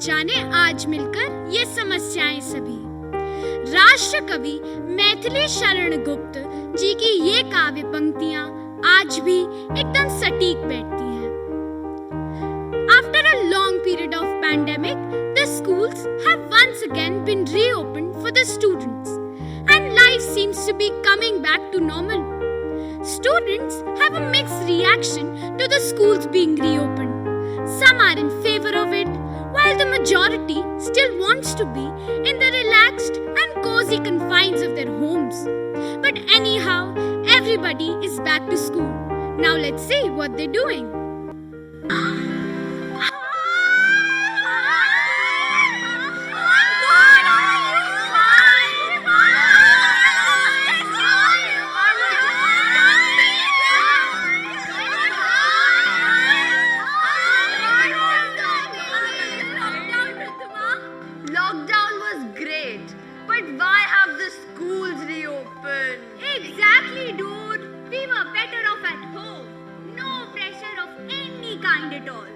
जाने आज मिलकर ये समस्याएं सभी। राष्ट्र कवि मैथिली शरण गुप्त जी की ये काव्य पंक्तियां आज भी एकदम सटीक बैठती हैं। After a long period of pandemic, the schools have once again been reopened for the students, and life seems to be coming back to normal. Students have a mixed reaction to the schools being reopened. Some are in favor of it, while the majority still wants to be in the relaxed and cozy confines of their homes. But anyhow, everybody is back to school. Now let's see what they're doing. Lockdown was great, but why have the schools reopened? Exactly, dude. We were better off at home. No pressure of any kind at all.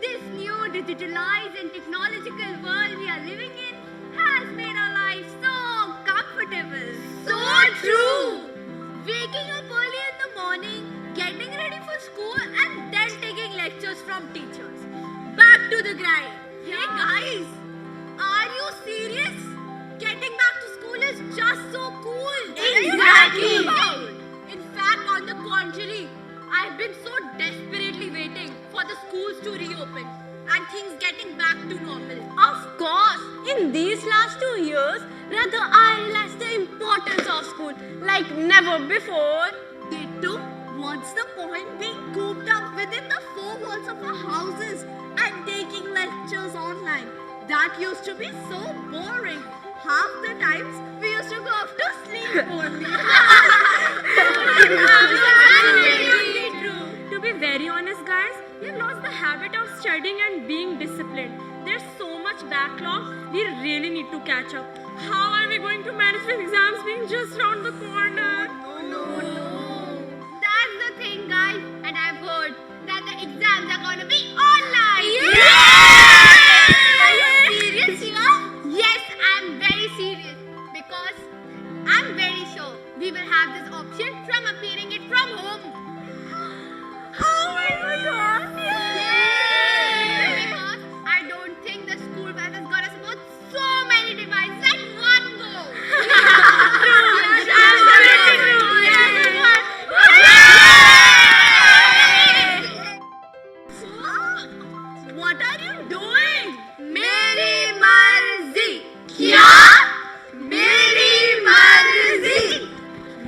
This new digitalized and technological world we are living in has made our lives so comfortable. So true! Waking up early in the morning, getting ready for school, and then taking lectures from teachers. Back to the grind. Hey guys, are you serious? Getting back to school is just so cool. Exactly. In fact, on the contrary, I've been so desperately waiting for the schools to reopen and things getting back to normal. Of course, in these last 2 years, rather I realized the importance of school like never before. Ditto, what's the point being cooped up within the four walls of our houses and taking lectures online? That used to be so boring. Half the times we used to go off to sleep only. Absolutely true. To be very honest, guys, we've lost the habit of studying and being disciplined. There's so much backlog, we really need to catch up. How are we going to manage with exams being just round the corner? No. That's the thing, guys. And I've heard that the exams are going to be online. Are you serious, Shiva? Yes, I'm very serious. Because I'm very sure we will have this option from appearing it from home. Oh my god! Because I don't think the school web is going to support so many devices at one go. What are you doing? मेरी मर्जी. क्या? मेरी मर्जी.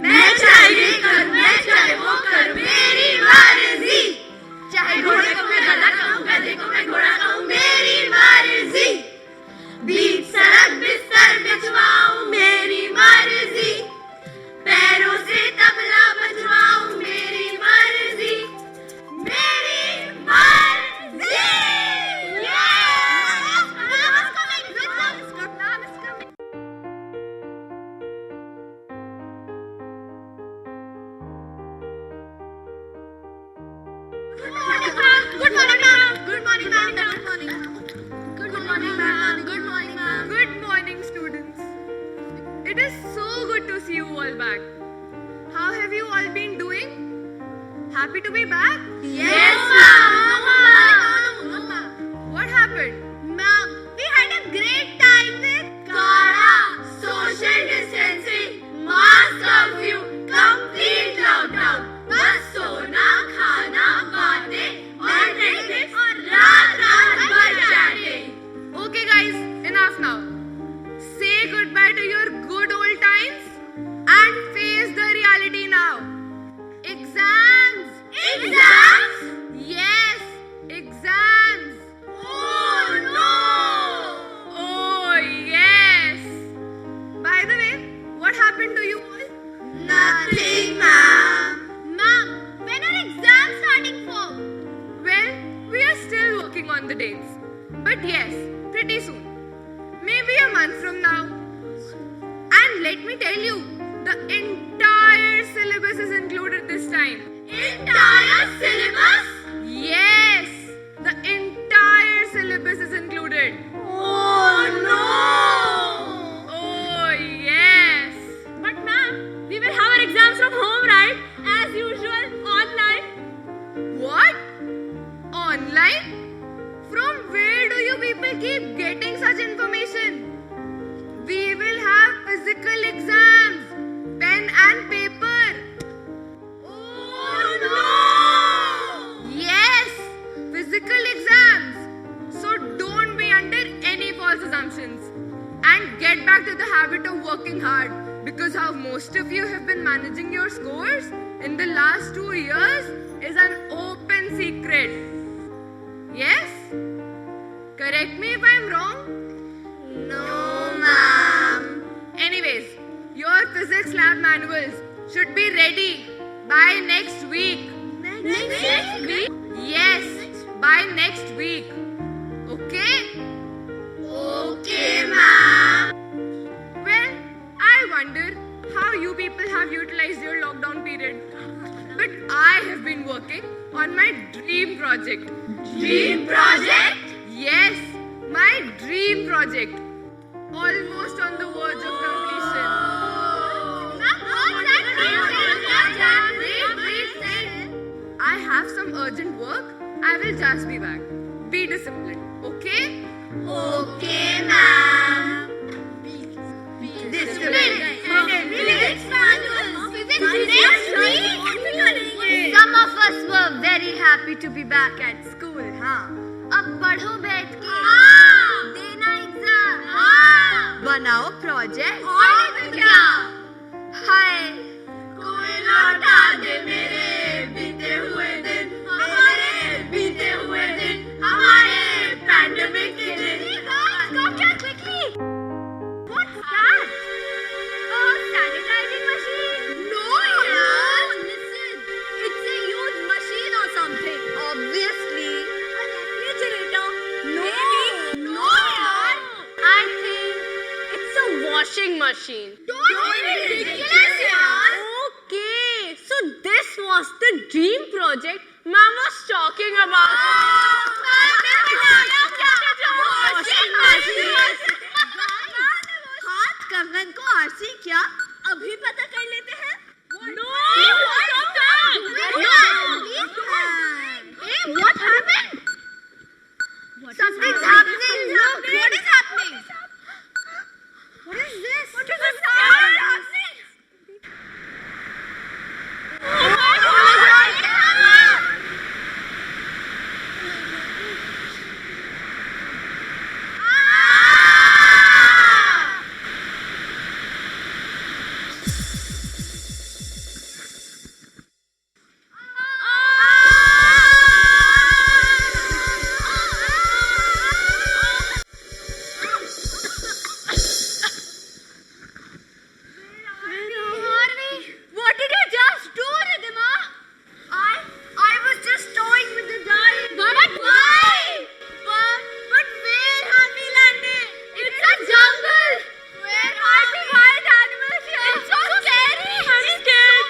मैं चाहे ये कर, मैं चाहे वो कर, मेरी मर्जी. चाहे घोड़े को मैं गधा कहूँ, गधे को मैं घोड़ा कहूँ, मेरी मर्जी. बीच सड़क बिस्तर बिछवाऊँ, मेरी मर्जी. पैरों से तबला बजवाऊँ, मेरी मर्जी. मेरी मर्जी. Good morning, ma'am. Good morning, ma'am. Good morning. Good morning, ma'am. Good morning, ma'am. Good morning, students. It is so good to see you all back. How have you all been doing? Happy to be back? Yes, ma'am. What happened? Ma'am, we had a great time with Kara, social distancing, mask curfew, complete lockdown. बस सोना, खाना, बातें और Netflix और रात भर chatting. Okay, guys, enough now. Say goodbye to your good old times and face the reality now. Exams! Exams? Yes, exams! Oh no! Oh, yes! By the way, what happened to you all? Nothing, ma'am. Ma'am, when are exams starting for? Well, we are still working on the dates. But yes, pretty soon. Maybe a month from now. And let me tell you, the entire syllabus is included this time. Entire syllabus? Yes, the entire syllabus is included. no! Oh, yes. But ma'am, we will have our exams from home, right? As usual, online. What? Online? From where do you people keep getting such information? We will have physical exams, pen and paper. Oh no! Yes, physical exams. So don't be under any false assumptions and get back to the habit of working hard, because how most of you have been managing your scores in the last 2 years is an open secret. Yes? Correct me if I'm wrong. No, ma'am. Anyways, your physics lab manuals should be ready by next week. Next week? Yes, by next week. Okay? Okay, ma'am. Well, I wonder how you people have utilized your lockdown period. But I have been working on my dream project. Dream project? Yes, my dream project. Almost on the verge of completion. Wait. I have some urgent work. I will just be back. Be disciplined, okay? Okay, ma'am. Discipline. Some of us were very happy to be back at school, हाँ? अब पढ़ो बैठ के, देना exam, बनाओ project, और नहीं तो क्या? हाय, कोई लौटा दे मेरे बीते हुए दिन, हमारे बीते हुए दिन, हमारे पैंडेमिक के दिन. Stop that quickly! What's that? A sanitizing machine? No, yaar. Listen, it's a huge machine or something. Obviously. A refrigerator? No. No, yaar. I think it's a washing machine. Don't be ridiculous, yaar. Okay, so this was the dream project Mom was talking about. Washing machine. हाथ कंगन को RC क्या? अभी पता कर लेते हैं. No! Hey, what happened? Something's happening. Look, what is happening? What is this? What is this? What did you just do, Ridhima? I was just toying with the dial. But why? But where have we landed? It's a jungle. Where are the wild animals here? It's so scary. I'm scared.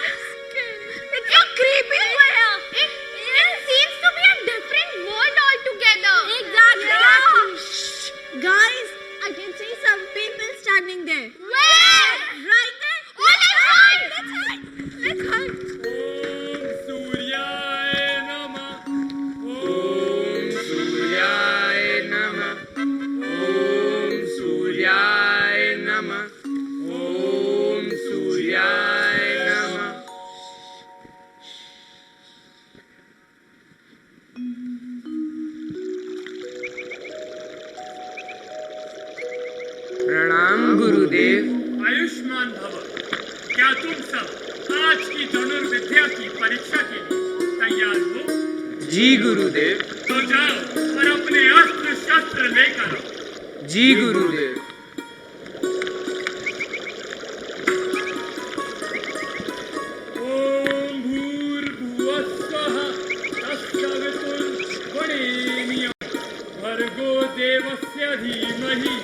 It's so creepy over here. It seems to be a different world altogether. Exactly. Shh. Guys, I can see some people standing there. Where? Right there. Oh, let's hide. Let's hide. Om Suryaya Namah. Om Suryaya Namah. Om Suryaya Namah. Om Suryaya Namah. प्रणाम गुरुदेव. आयुष्मान भव. क्या तुम सब आज की धनुर्विद्या की परीक्षा के लिए तैयार हो? जी गुरुदेव. तो जाओ और अपने अस्त्र शस्त्र लेकर आओ. जी गुरुदेव. ओम भूर्भुवस्सुः तत्सवितुर्वरेण्यं भर्गो देवस्य धीमहि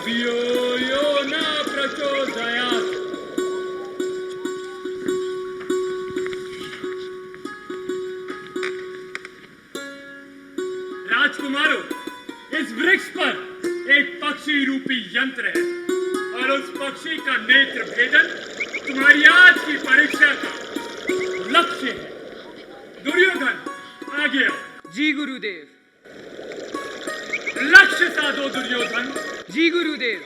धियो यो न प्रचोदयात्. राजकुमारों, इस वृक्ष पर एक पक्षी यंत्र है और उस पक्षी का नेत्र भेदन तुम्हारी आज की परीक्षा का लक्ष्य है। दुर्योधन आगे आओ। जी गुरुदेव। लक्ष्य साधो दुर्योधन। जी गुरुदेव।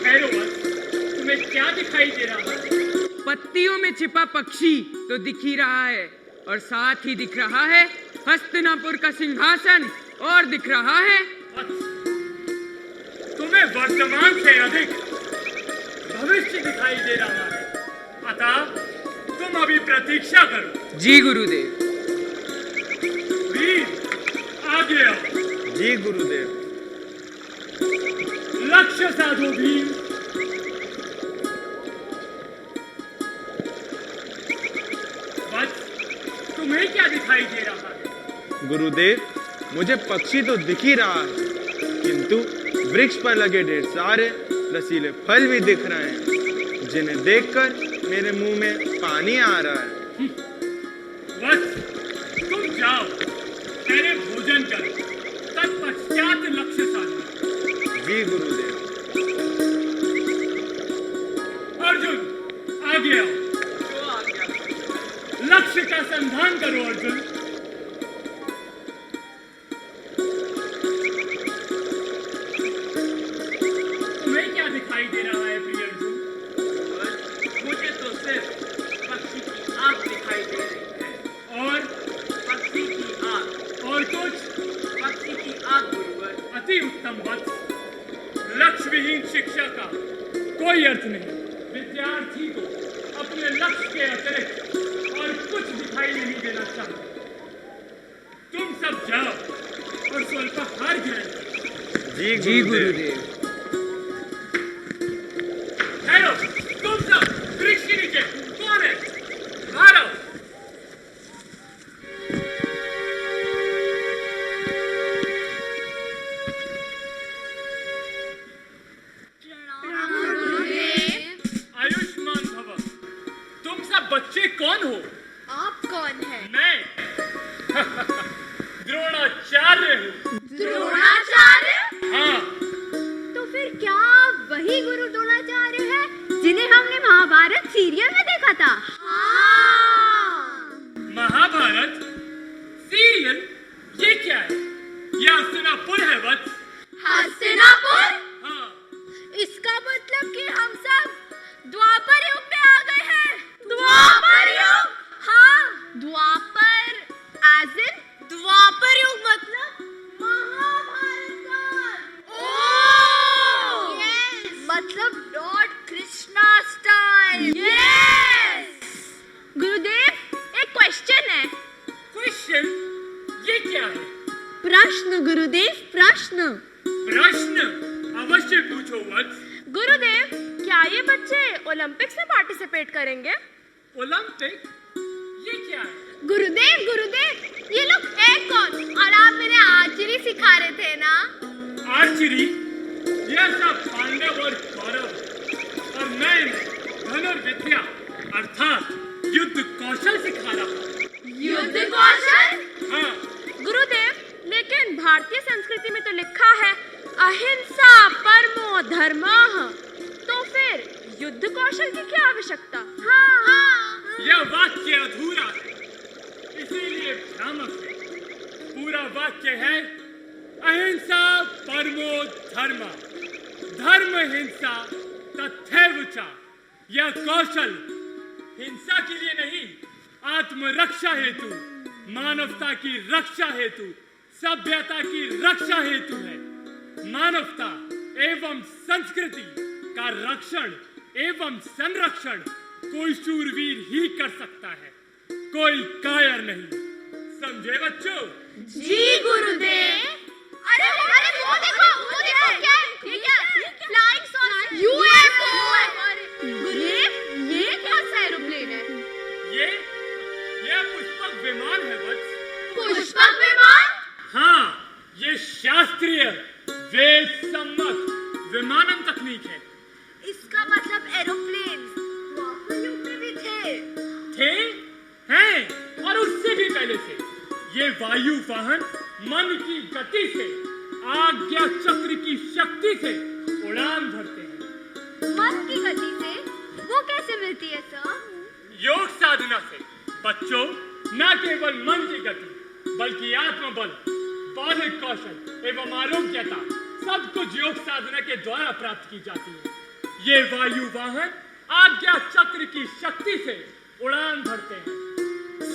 ऐरोवत, तुम्हें क्या दिखाई दे रहा है? पत्तियों में छिपा पक्षी तो दिख ही रहा है और साथ ही दिख रहा है हस्तिनापुर का सिंहासन और दिख रहा है तुम्हें वर्तमान से अधिक भविष्य दिखाई दे रहा है, अतः तुम अभी प्रतीक्षा करो। जी गुरुदेव। वीर आगे आओ। जी गुरुदेव। लक्ष्य साधो भीम। वत्स, तुम्हें क्या दिखाई दे रहा है? गुरुदेव, मुझे पक्षी तो दिख ही रहा है, किंतु वृक्ष पर लगे ढेर सारे रसीले फल भी दिख रहे हैं, जिन्हें देखकर मेरे मुंह में पानी आ रहा है। वत्स, तुम जाओ, पहले भोजन करो, तत्पश्चात लक्ष्य साधो। जी गुरुदेव। अर्जुन आगे आओ। लक्ष्य का संधान करो अर्जुन। तुम्हें क्या दिखाई दे रहा है प्रिय अर्जुन? मुझे तो सिर्फ पक्षी की आंख दिखाई दे रही है। और पक्षी की आंख। और कुछ? पक्षी की आंख गुरुवर। अति उत्तम वत्स। लक्ष्य विहीन शिक्षा का कोई अर्थ नहीं। विद्यार्थी को अपने लक्ष्य के अतिरिक्त और कुछ दिखाई नहीं देना चाहिए। तुम सब जाओ और स्वल्पाहार ग्रहण करो। जी गुरुदेव। ठहरो, तुम सब वृक्ष के नीचे। कौन है? बाहर आओ। आयुष्मान भव। तुम सब बच्चे कौन हो? आप कौन है? मैं द्रोणाचार्य हूँ। द्रोणाचार्य? हाँ, तो फिर क्या वही गुरु द्रोणाचार्य है जिन्हें हमने महाभारत सीरियल में देखा था? हाँ। महाभारत सीरियल, ये क्या है? ये हस्तिनापुर है वत्स। हस्तिनापुर? हाँ, इसका मतलब कि हम सब द्वापर युग में आ गए हैं। द्वापर युग? हाँ, द्वापर as in द्वापर युग मतलब महाभारत काल। ओह! Yes! मतलब लॉर्ड कृष्णा स्टाइल। Yes! गुरुदेव, एक क्वेश्चन है। क्वेश्चन? ये क्या है? प्रश्न गुरुदेव, प्रश्न। प्रश्न अवश्य पूछो वत्स। गुरुदेव, क्या ये बच्चे ओलंपिक्स में पार्टिसिपेट करेंगे? ओलंपिक? ये क्या है? गुरुदेव, गुरुदेव, ये लोग है कौन? और आप मेरे आर्चरी सिखा रहे थे ना? आर्चरी? यह सब पांडव और कौरव, और मैं इन्हें धनुर्विद्या अर्थात युद्ध कौशल सिखा रहा हूँ। युद्ध कौशल? हाँ, गुरुदेव, लेकिन भारतीय संस्कृति में तो लिखा है अहिंसा परमो धर्मः। तो फिर युद्ध कौशल की क्या आवश्यकता? हाँ। यह वाक्य अधूरा है, इसीलिए भ्रामक है। पूरा वाक्य है अहिंसा परमो धर्म, धर्म हिंसा तथैव च। यह कौशल हिंसा के लिए नहीं, आत्मरक्षा हेतु, मानवता की रक्षा हेतु, सभ्यता की रक्षा हेतु है। मानवता एवं संस्कृति का रक्षण एवं संरक्षण कोई शूरवीर ही कर सकता है, कोई कायर नहीं। समझे बच्चों? जी गुरुदेव। अरे वो देखो क्या है? ये क्या? Flying saucer, UFO. गुरुदेव, ये कौन सा एरोप्लेन है? ये पुष्पक विमान है वत्स। पुष्पक विमान? हाँ, ये शास्त्रीय वेद सम्मत विमानन तकनीक है। इसका मतलब एरोप्लेन द्वापर युग में भी थे। हैं और उससे भी पहले से। ये वायु वाहन मन की गति से आज्ञा चक्र की शक्ति से उड़ान भरते हैं। मन की गति से वो कैसे मिलती है सर? योग साधना से बच्चों, न केवल मन की गति बल्कि आत्मबल, बौद्धिक कौशल एवं आरोग्यता सब कुछ योग साधना के द्वारा प्राप्त की जाती है। ये वायु वाहन आज्ञा चक्र की शक्ति से उड़ान भरते हैं।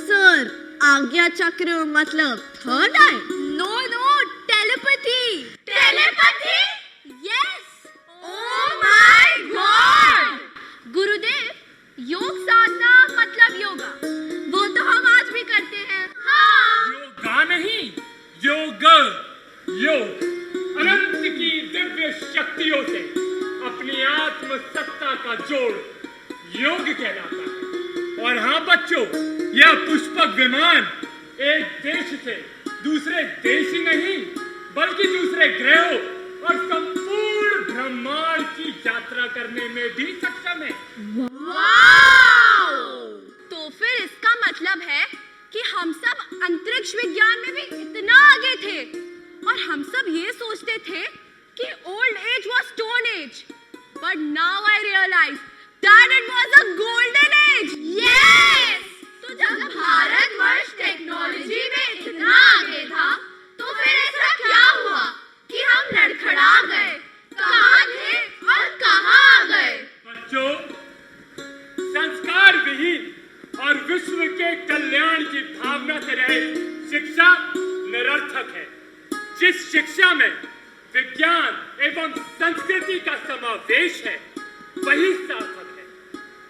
सर, आज्ञा चक्र मतलब third eye? No no, telepathy. Telepathy? Yes. Oh my god! Gurudev, yoga साधना मतलब योगा, वो तो हम आज भी करते हैं। हाँ। योगा नहीं, योग। योग अनंत की दिव्य शक्तियों से अपनी आत्म सत्ता का जोड़ योग कहलाता है। और हाँ बच्चों, यह पुष्पक विमान एक देश से दूसरे देश ही नहीं बल्कि दूसरे ग्रहों और संपूर्ण ब्रह्मांड की यात्रा करने में भी सक्षम है। वाव! तो फिर इसका मतलब है कि हम सब अंतरिक्ष विज्ञान में भी इतना आगे थे और हम सब ये सोचते थे कि old age was stone age, but now I realise that it was a golden age. Yes! तो जब भारतवर्ष टेक्नोलॉजी में इतना आगे था तो फिर ऐसा क्या हुआ कि हम लड़खड़ा गए? कहाँ थे और कहाँ आ गए? बच्चों, संस्कार विहीन और विश्व के कल्याण की भावना से रहित शिक्षा निरर्थक है। जिस शिक्षा में विज्ञान एवं संस्कृति का समावेश है वही सार्थक है।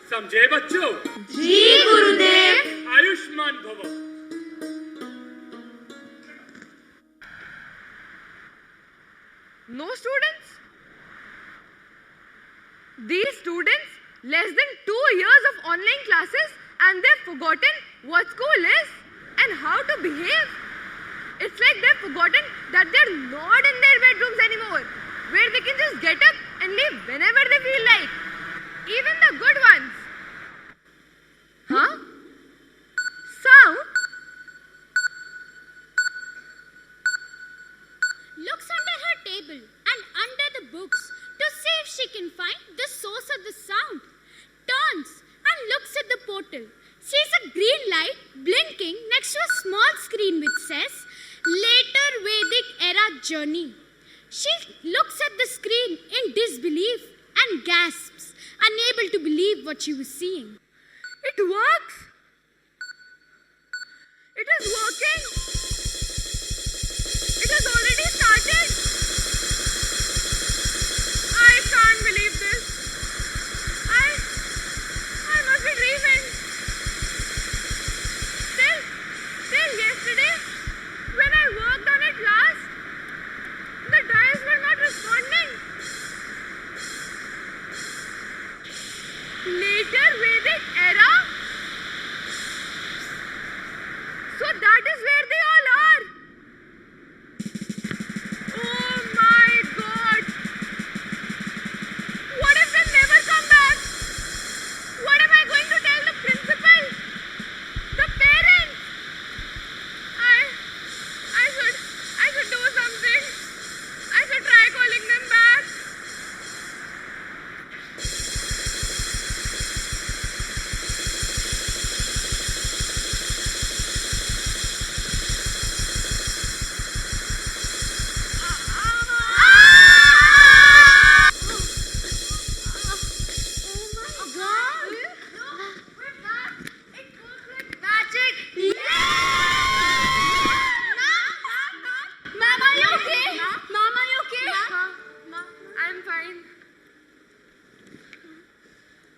समझे बच्चों? जी गुरुदेव। आयुष्मान भव। No students? These students, less than 2 years of online classes and they've forgotten what school is and how to behave. It's like they've forgotten that they're not in their bedrooms anymore, where they can just get up and leave whenever they feel like. Even the good ones. Huh? Sound? Looks under her table and under the books to see if she can find the source of the sound. Turns and looks at the portal. Sees a green light blinking next to a small screen which says Later Vedic Era Journey. She looks at the screen in disbelief and gasps, unable to believe what she was seeing. It works! It is working! It has already started! I can't believe this! I must be dreaming! Till yesterday, when I worked on it last, the dials were not responding. Later Vedic era? So that is where they all are. Oh my God. What if they never come back? What am I going to tell the principal? The parents? I should do something. I should try calling them back. I'm fine.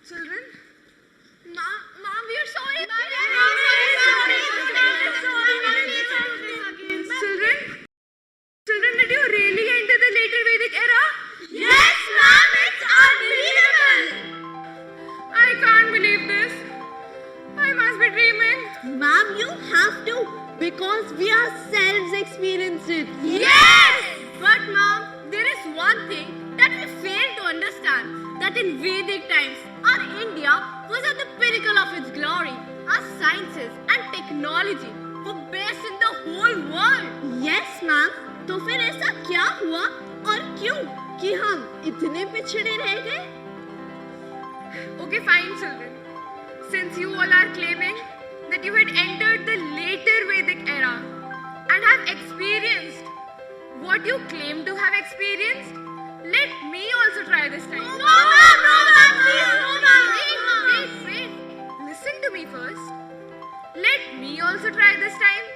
Children? Mom, we are sorry. Children, did you really enter the later Vedic era? Yes, ma'am, it's unbelievable. I can't believe this. I must be dreaming. Ma'am, you have to because we ourselves experienced it. Yes! But mom, there is one thing that we fail to understand. That in Vedic times, our India was at the pinnacle of its glory. Our sciences and technology were best in the whole world. Yes, ma'am. तो फिर ऐसा क्या हुआ और क्यों कि हम इतने पिछड़े रह गए? Okay, fine, children. Since you all are claiming that you had entered the later Vedic era and have experienced what you claim to have experienced, let me also try this time. No, ma'am, please, no, ma'am. Wait. Listen to me first. Let me also try this time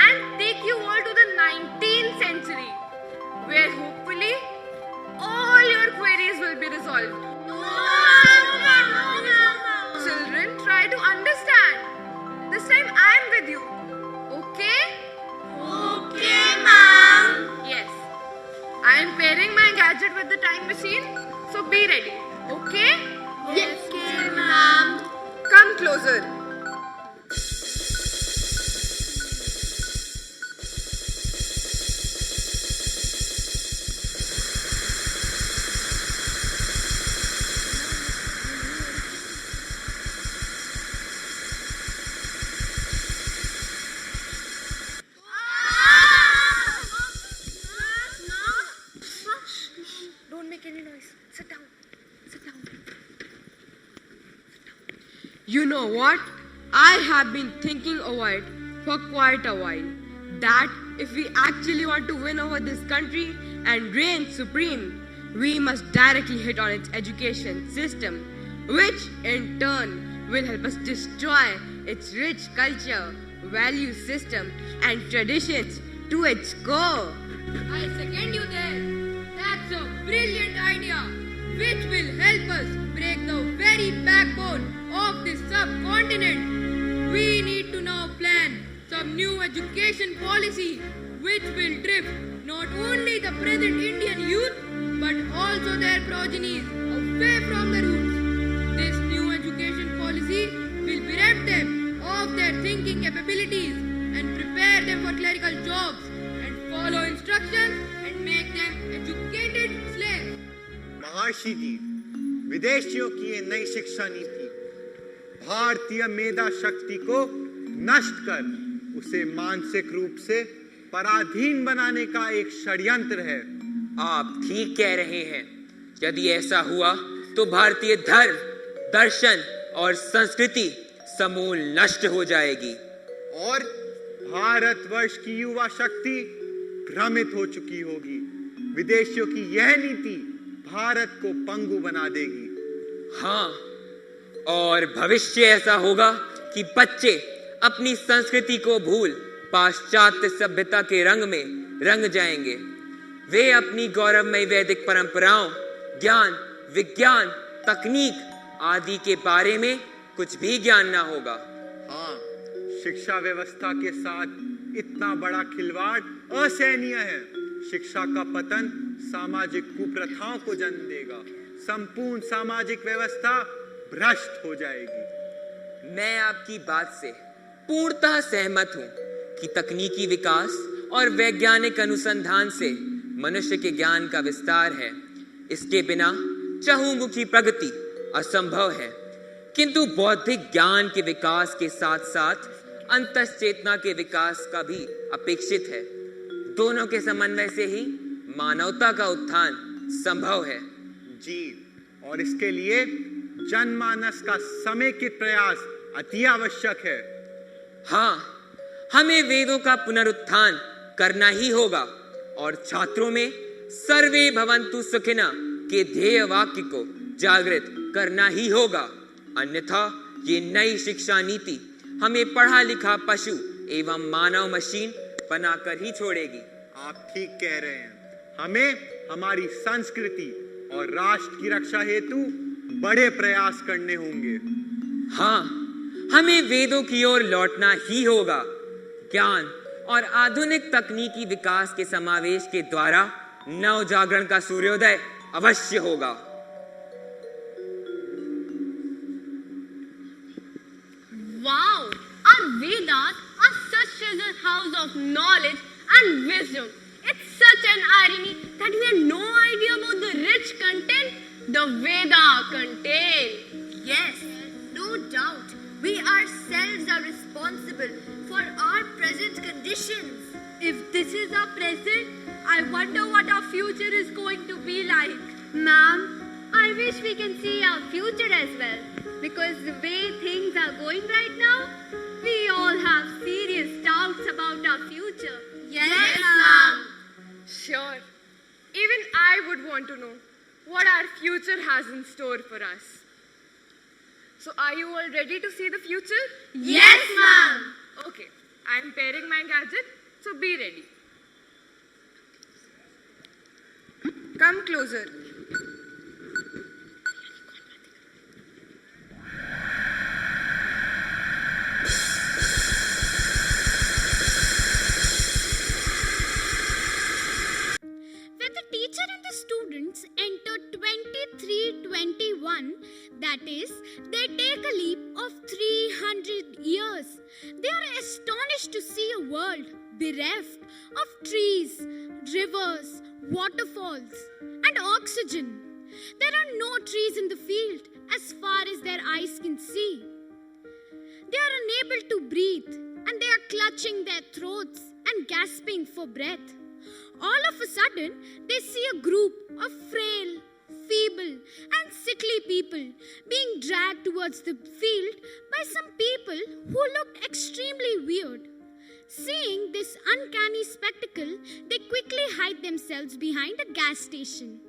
and take you all to the 19th century, where hopefully all your queries will be resolved. Children, try to understand. This time I am with you. Okay? Okay, ma'am. Yes. I am pairing my gadget with the time machine, so be ready. Okay? Yes, okay, ma'am. Come closer. Don't make any noise. Sit down. Sit down. You know what? I have been thinking over it for quite a while. That if we actually want to win over this country and reign supreme, we must directly hit on its education system, which in turn will help us destroy its rich culture, value system, and traditions to its core. I second you there. That's a brilliant idea, which will help us break the very backbone of this subcontinent. We need to now plan some new education policy, which will drift not only the present Indian youth, but also their progenies away from the roots. This new education policy will bereft them of their thinking capabilities and prepare them for clerical jobs and follow instructions and make them educated slaves. महर्षि जी, विदेशियों की ये नई शिक्षा नीति भारतीय मेधा शक्ति को नष्ट कर उसे मानसिक रूप से पराधीन बनाने का एक षड्यंत्र है। आप ठीक कह रहे हैं। यदि ऐसा हुआ तो भारतीय धर्म, दर्शन और संस्कृति समूल नष्ट हो जाएगी और भारतवर्ष की युवा शक्ति भ्रमित हो चुकी होगी। विदेशियों की यह नीति भारत को पंगु बना देगी। हाँ, और भविष्य ऐसा होगा कि बच्चे अपनी संस्कृति को भूल पाश्चात्य सभ्यता के रंग में रंग जाएंगे। वे अपनी गौरवमयी वैदिक परंपराओं, ज्ञान, विज्ञान, तकनीक आदि के बारे में कुछ भी ज्ञान ना होगा। हाँ, शिक्षा व्यवस्था के साथ इतना बड़ा खिलवाड़ असहनीय है। शिक्षा का पतन सामाजिक कुप्रथाओं को जन्म देगा। संपूर्ण सामाजिक व्यवस्था भ्रष्ट हो जाएगी। मैं आपकी बात से पूर्णतः सहमत हूं कि तकनीकी विकास और वैज्ञानिक अनुसंधान से मनुष्य के ज्ञान का विस्तार है। इसके बिना चहुमुखी प्रगति असंभव है। किंतु बौद्धिक ज्ञान के विकास के साथ साथ अंतश्चेतना के विकास का भी अपेक्षित है। दोनों के समन्वय से ही मानवता का उत्थान संभव है। जी, और इसके लिए जनमानस का समेकित प्रयास अति आवश्यक है। हाँ, हमें वेदों का पुनरुत्थान करना ही होगा और छात्रों में सर्वे भवन्तु सुखिनः के ध्येय वाक्य को जागृत करना ही होगा। अन्यथा ये नई शिक्षा नीति हमें पढ़ा लिखा पशु एवं मानव मशीन बनाकर ही छोड़ेगी। आप ठीक कह रहे हैं। हमें हमारी संस्कृति और राष्ट्र की रक्षा हेतु बड़े प्रयास करने होंगे। हाँ, हमें वेदों की ओर लौटना ही होगा। ज्ञान और आधुनिक तकनीकी विकास के समावेश के द्वारा नव जागरण का सूर्योदय अवश्य होगा। Wow! Our Vedas are such a house of knowledge and wisdom. It's such an irony that we have no idea about the rich content the Veda contain. Yes, no doubt. We ourselves are responsible for our present conditions. If this is our present, I wonder what our future is going to be like. Ma'am, I wish we can see our future as well. Because the way things are going right now, we all have serious doubts about our future. Yes, ma'am. Sure. Even I would want to know what our future has in store for us. So are you all ready to see the future? Yes, ma'am. Okay, I'm pairing my gadget, so be ready. Come closer. When the teacher and the students enter 2321, that is, they take a leap of 300 years. They are astonished to see a world bereft of trees, rivers, waterfalls, and oxygen. There are no trees in the field as far as their eyes can see. They are unable to breathe, and they are clutching their throats and gasping for breath. All of a sudden, they see a group of frail, feeble, and sickly people being dragged towards the field by some people who look extremely weird. Seeing this uncanny spectacle, they quickly hide themselves behind a gas station.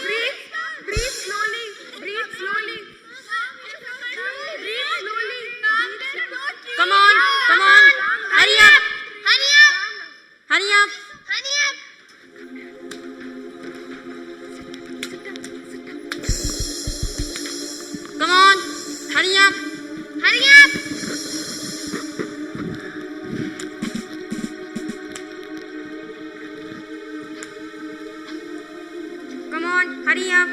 Breathe slowly. Breathe slowly. Breathe slowly. Come on. Hurry up. Hurry up. Come on. Hurry up. Come on, hurry up.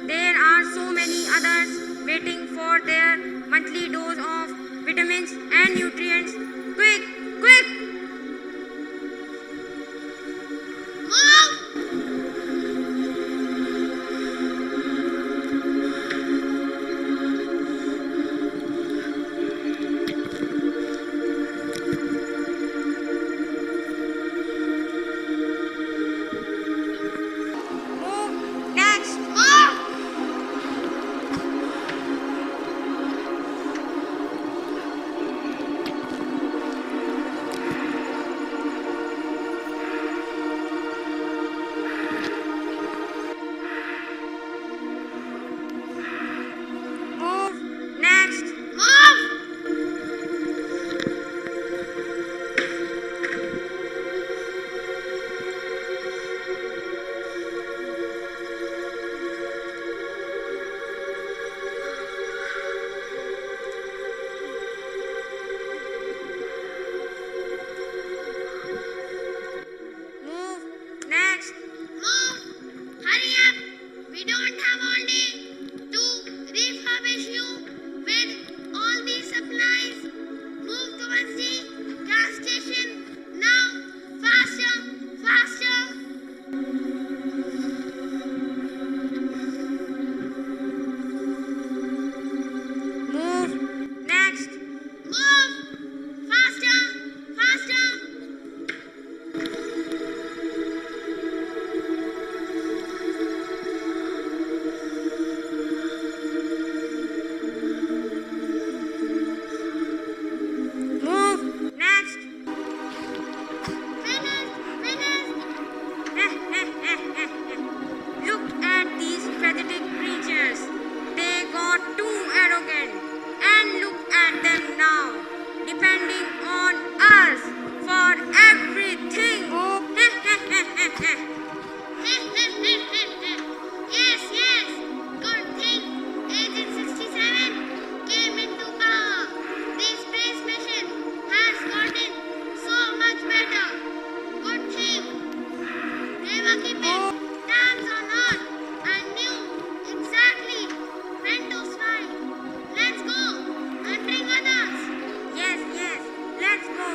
There are so many others waiting for their monthly dose of vitamins and nutrients. Quick, quick! Move next. Move next. Move next. Hurry up! We don't have all day to refurbish you with all these supplies. Move towards the gas station now. Faster! Move next. Move! Faster! Move next. Finished! Look at these pathetic creatures. They got too arrogant. And look at them now, depending on us for everything. Yes. Good thing Agent 67 came into power. The space mission has gotten so much better. Good thing they were keeping tabs on Earth and knew exactly when to strike. Let's go and bring others. Yes, let's go.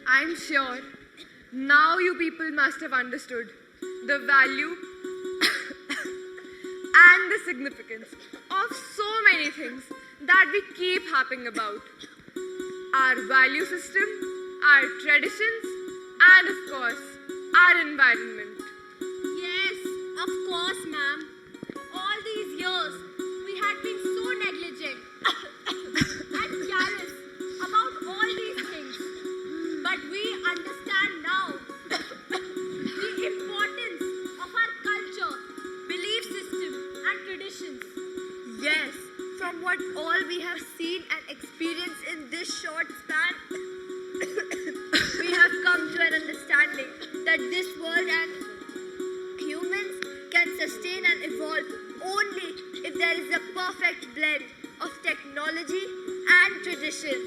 I'm sure now you people must have understood the value and the significance of so many things that we keep harping about. Our value system, our traditions, and of course, our environment. Yes, of course, ma'am. All these years, we had been so negligent and careless about all these things. But we understand now the importance of our culture, belief system, and traditions. Yes, from what all we have seen and experienced in this short span, we have come to an understanding that this world and humans can sustain and evolve only if there is a perfect blend of technology and tradition.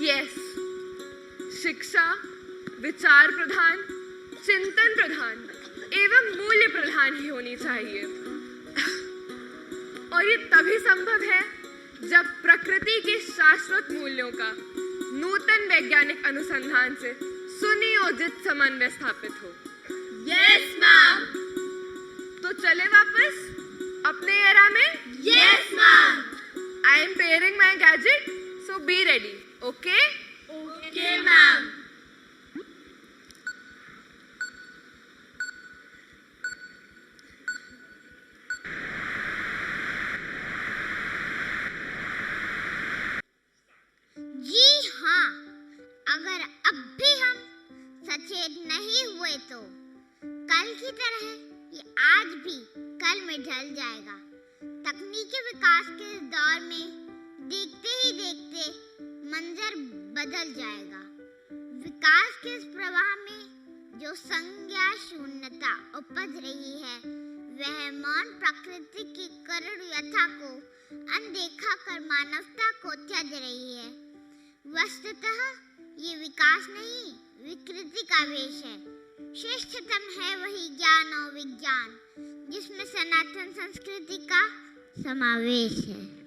Yes, शिक्षा विचार प्रधान, चिंतन प्रधान एवं मूल्य प्रधान ही होनी चाहिए। और ये तभी संभव है जब प्रकृति के शाश्वत मूल्यों का नूतन वैज्ञानिक अनुसंधान से सुनियोजित समन्वय स्थापित हो। Yes, ma'am. तो चले वापस अपने एरा में? Yes, ma'am. I am pairing my gadget, so be ready, okay? Okay, ma'am. जी हाँ, अगर अब भी हम सचेत नहीं हुए तो कल की तरह ये आज भी कल में ढल जाएगा। तकनीकी विकास के इस दौर में देखते ही देखते मंजर बदल जाएगा। विकास के इस प्रवाह में जो संज्ञा शून्यता उपज रही है, वह मौन प्रकृति की करुण व्यथा को अनदेखा कर मानवता को त्यज रही है। वस्तुतः ये विकास नहीं, विकृति का वेश है। श्रेष्ठतम है वही ज्ञान और विज्ञान जिसमें सनातन संस्कृति का समावेश है।